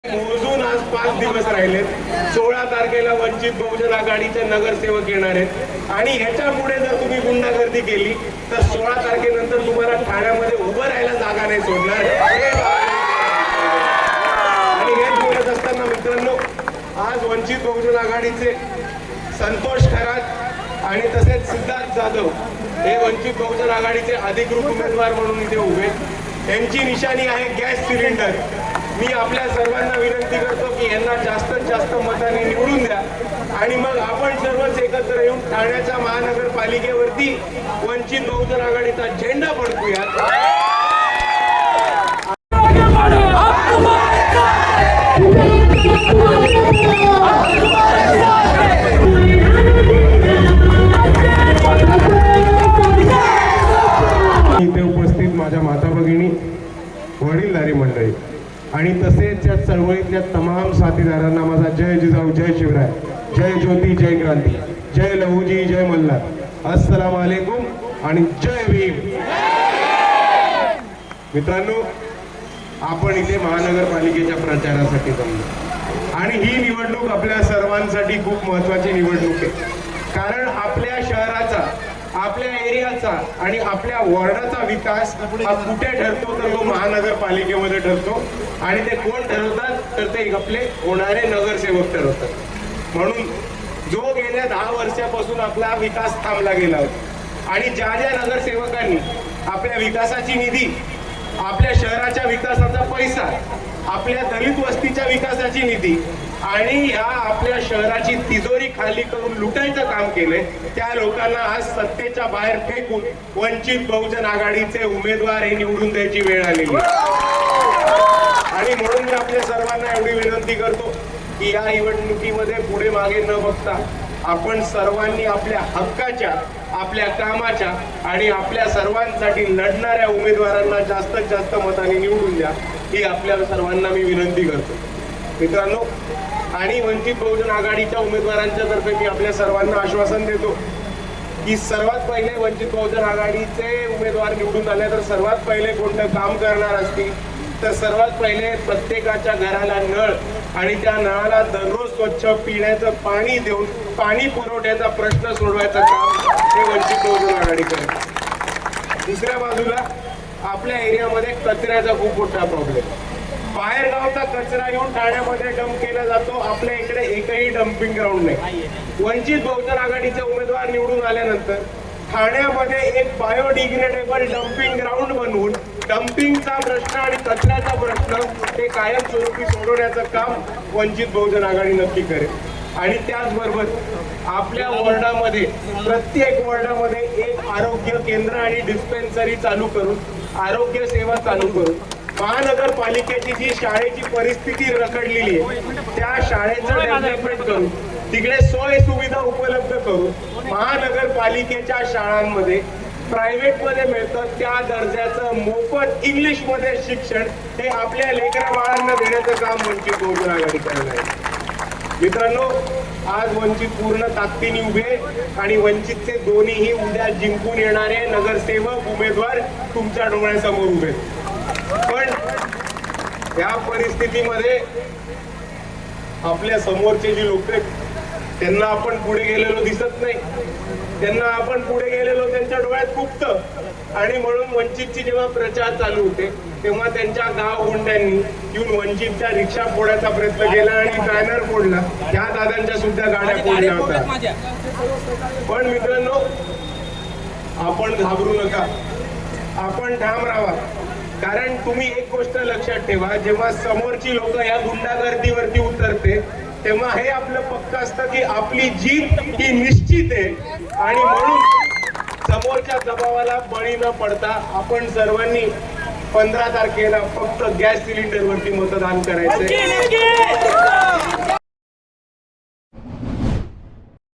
मोजून आज 5 दिवस राहिलेत. 16 तारखेला वंचित बहुजन आघाडीचे नगरसेवक येणार आहेत आणि ह्याच्या पुढे जर तुम्ही गुंडागर्दी केली तर 16 तारखेनंतर तुम्हाला ठाण्यामध्ये उभं राहायला जागा नाही सोडणार. आणि हे बोलत असताना मित्रांनो, आज वंचित बहुजन आघाडीचे संतोष खरात आणि तसेच सिद्धार्थ जाधव हे वंचित बहुजन आघाडीचे अधिकृत उमेदवार म्हणून इथे उभे. यांची निशाणी आहे गॅस सिलेंडर. मी आपल्या सर्वांना विनंती करतो की यांना जास्तीत जास्त मताने निवडून द्या आणि मग आपण सर्वच एकत्र येऊन ठाण्याच्या महानगरपालिकेवरती वंचित बहुजन आघाडीचा झेंडा फडकूया. इथे उपस्थित माझ्या माता भगिनी, वडीलधारी मंडळी आणि तसेच या चळवळीतल्या तमाम साथीदारांना माझा जय जिजाऊ, जय शिवराय, जय ज्योती, जय क्रांती, जय लहुजी, जय मल्हार, अस्सलाम वालेकुम आणि जय भीम. मित्रांनो, आपण इथे महानगरपालिकेच्या प्रचारासाठी जमलो आणि ही निवडणूक आपल्या सर्वांसाठी खूप महत्त्वाची निवडणूक आहे. कारण आपल्या शहराचा, आपल्या एरियाचा आणि आपल्या वॉर्डाचा विकास हा कुठे ठरतो तर तो महानगरपालिकेमध्ये ठरतो. आणि ते कोण ठरवतात तर ते आपले होणारे नगरसेवक ठरवतात. म्हणून जो गेल्या 10 वर्षापासून आपला विकास थांबला गेला होता आणि ज्या ज्या नगरसेवकांनी आपल्या विकासाची निधी, आपल्या शहराच्या विकासाचा पैसा, आपल्या दलित वस्तीच्या विकासाची निधी आणि ह्या आपल्या शहराची तिजोरी खाली करून लुटायचं काम केलंय, त्या लोकांना आज सत्तेच्या बाहेर फेकून वंचित बहुजन आघाडीचे उमेदवार हे निवडून द्यायची वेळ आलेली. आणि म्हणून मी आपल्या सर्वांना एवढी विनंती करतो की या निवडणुकीमध्ये पुढे मागे न बघता आपण सर्वांनी आपल्या हक्काच्या, आपल्या कामाच्या आणि आपल्या सर्वांसाठी लढणाऱ्या उमेदवारांना जास्तीत जास्त मताने निवडून द्या, ही आपल्या सर्वांना मी विनंती करतो. मित्रांनो, आणि वंचित बहुजन आघाडीच्या उमेदवारांच्या तर्फे मी आपल्या सर्वांना आश्वासन देतो की सर्वात पहिले वंचित बहुजन आघाडीचे उमेदवार निवडून आले तर सर्वात पहिले कोणतं काम करणार असतील तर सर्वात पहिले प्रत्येकाच्या घराला नळ आणि त्या नळाला दररोज स्वच्छ पिण्याचं पाणी देऊन पाणी पुरवठ्याचा प्रश्न सोडवायचं काम हे वंचित बहुजन आघाडी करेल. दुसऱ्या बाजूला आपल्या एरियामध्ये कचऱ्याचा खूप मोठा प्रॉब्लेम. बाहेर गावचा कचरा येऊन ठाण्यामध्ये डंप केला जातो. आपल्या इकडे एकही डम्पिंग ग्राउंड नाही. वंचित बहुजन आघाडीचे उमेदवार निवडून आल्यानंतर ठाण्यामध्ये एक बायोडिग्रेडेबल डम्पिंग ग्राउंड बनवून डम्पिंगचा प्रश्न आणि कचऱ्याचा प्रश्न हे कायमस्वरूपी सोडवण्याचं काम वंचित बहुजन आघाडी नक्की करेल. आणि त्याचबरोबर आपल्या वॉर्डामध्ये, प्रत्येक वॉर्डामध्ये एक आरोग्य केंद्र आणि डिस्पेन्सरी चालू करून, आरोग्य सेवा चालू करून महानगरपालिकेची जी शाळेची परिस्थिती रखडलेली आहे त्या शाळेचं डेव्हलपमेंट करून, तिकडे सोय सुविधा उपलब्ध करून महानगरपालिकेच्या शाळांमध्ये प्रायव्हेट मध्ये मिळतं त्या दर्जाचं मोफत इंग्लिश मध्ये शिक्षण हे आपल्या लेकरा बाळांना देण्याचं काम वंचित बहुजन आघाडी करणार आहे. मित्रांनो, आज वंचित पूर्ण ताकदीने उभे आणि वंचितचे दोन्हीही उद्या जिंकून येणारे नगरसेवक उमेदवार तुमच्या डोळ्यासमोर उभे. पण या परिस्थितीमध्ये आपल्या समोरचे जी लोक आहेत त्यांना आपण पुढे गेलेलो दिसत नाही. त्यांना आपण पुढे गेलेलो त्यांच्या डोळ्यात खुपतं. आणि म्हणून वंचितची जेव्हा प्रचार चालू होते तेव्हा त्यांच्या गाव गुंड्यांनी येऊन वंचितच्या रिक्षा फोडायचा प्रयत्न केला आणि बॅनर फोडला. त्या दादांच्या सुद्धा गाड्या फोडल्या होत्या. पण मित्रांनो, आपण घाबरू नका, आपण ठाम राहा. कारण तुम्ही एक गोष्ट लक्षात ठेवा, जेव्हा समोरची लोक या गुंडागर्दीवरती उतरते तेव्हा हे आपलं पक्क असतं की आपली जीत ही निश्चित आहे. आणि म्हणून समोरच्या दबावाला बळी न पडता आपण सर्वांनी 15 तारखेला फक्त गॅस सिलेंडरवरती मतदान करायचंय.